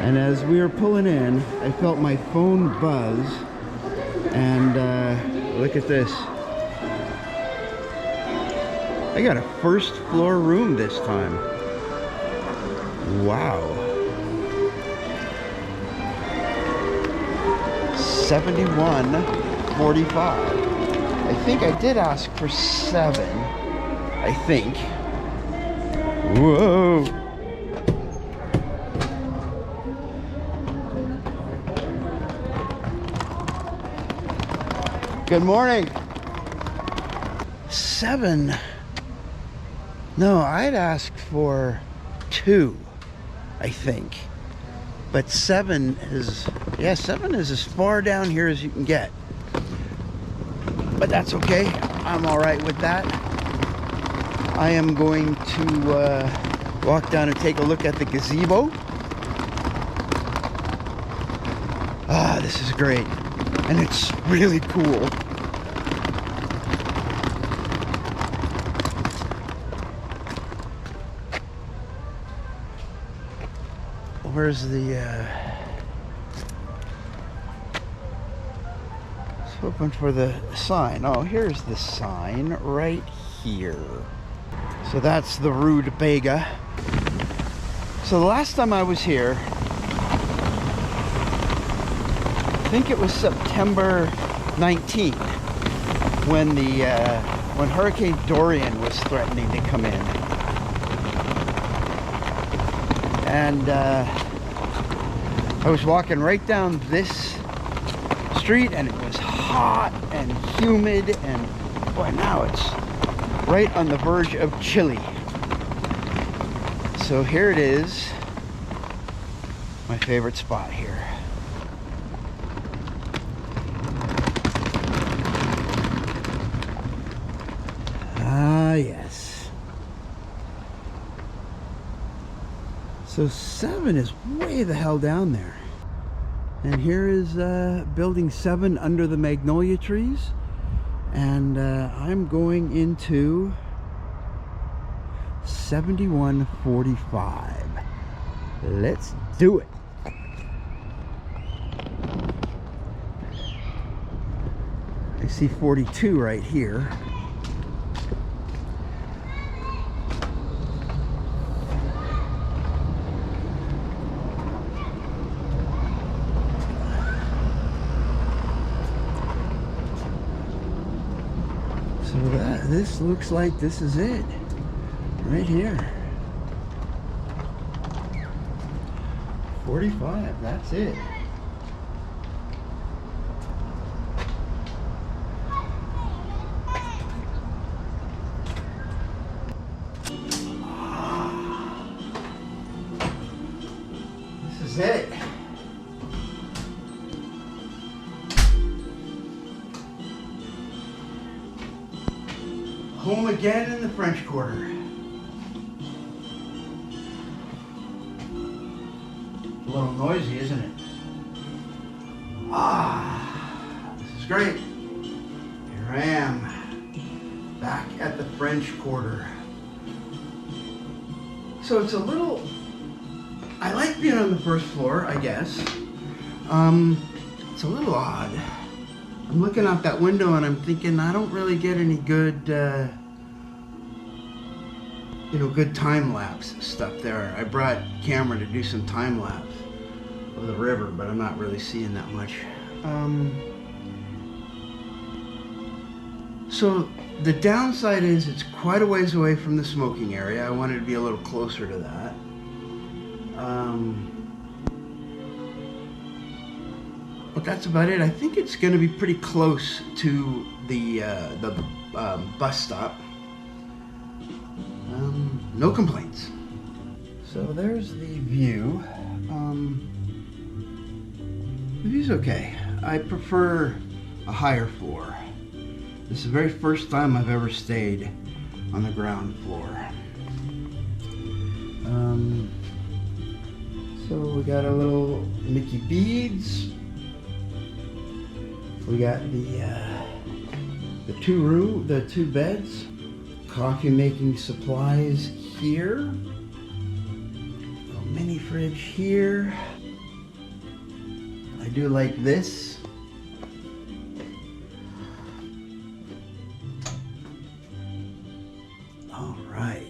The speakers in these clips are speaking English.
And as we were pulling in, I felt my phone buzz, and look at this. I got a first floor room this time. Wow. 71.45. I think I did ask for 7. I think. Whoa. Good morning. 7. No, I'd asked for 2, I think. But 7 is, yeah, 7 is as far down here as you can get. But that's okay. I'm all right with that. I am going to walk down and take a look at the gazebo. Ah, this is great. And it's really cool. Where's the let's open for the sign. Oh, here's the sign right here. So that's the Rue de Bega. So the last time I was here, I think it was September 19th, when the when Hurricane Dorian was threatening to come in. And I was walking right down this street, and it was hot and humid, and boy, now it's right on the verge of chilly. So here it is, my favorite spot here. Ah, yes. So 7 is way the hell down there. And here is building 7 under the magnolia trees. And I'm going into 71.45. Let's do it. I see 42 right here. So this looks like this is it, right here. 45, that's it. This is it. Home again in the French Quarter. A little noisy, isn't it? Ah, this is great. Here I am, back at the French Quarter. So it's a little, I like being on the first floor, I guess. It's a little odd. I'm looking out that window and I'm thinking I don't really get any good, good time-lapse stuff there. I brought camera to do some time-lapse of the river, but I'm not really seeing that much. So the downside is it's quite a ways away from the smoking area. I wanted to be a little closer to that. But that's about it. I think it's going to be pretty close to the bus stop. No complaints. So there's the view. The view's okay. I prefer a higher floor. This is the very first time I've ever stayed on the ground floor. So we got a little Mickey beads. We got the two beds, coffee making supplies here, little mini fridge here, do like this. All right.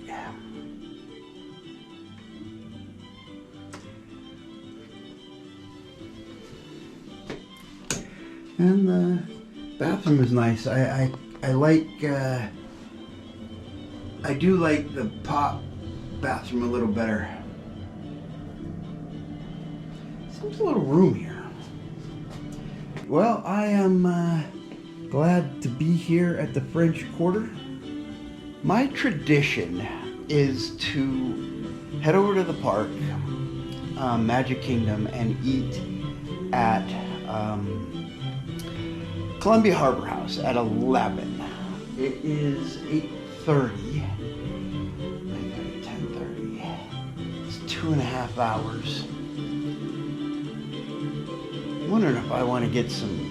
And the bathroom is nice. I like, I do like the pop bathroom a little better. There's a little room here. Well, I am glad to be here at the French Quarter. My tradition is to head over to the park, Magic Kingdom, and eat at Columbia Harbor House at 11. It is 8:30. 10:30. It's 2.5 hours. I'm wondering if I want to get some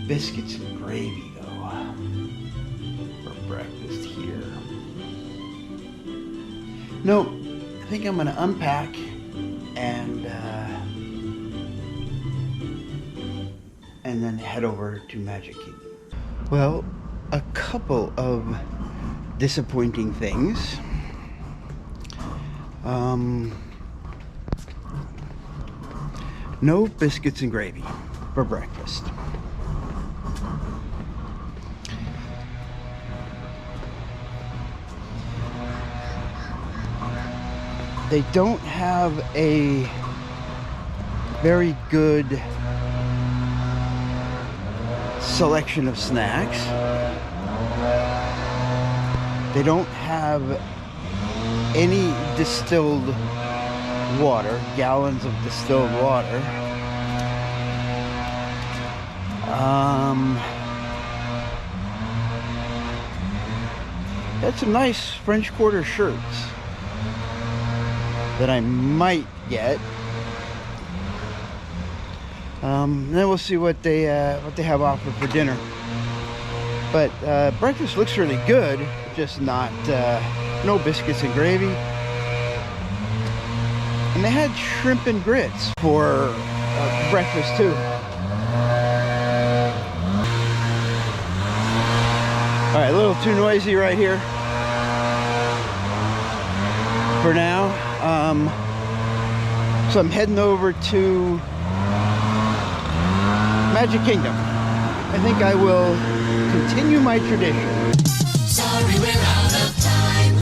biscuits and gravy though for breakfast here. Nope, I think I'm going to unpack and then head over to Magic Kingdom. Well, a couple of disappointing things. No biscuits and gravy for breakfast. They don't have a very good selection of snacks. They don't have any distilled water, gallons of distilled water. Had some nice French Quarter shirts that I might get. Then we'll see what they have offered for dinner. But breakfast looks really good, just not no biscuits and gravy. And they had shrimp and grits for breakfast too. All right, a little too noisy right here for now. So I'm heading over to Magic Kingdom. I think I will continue my tradition. Sorry, we're out.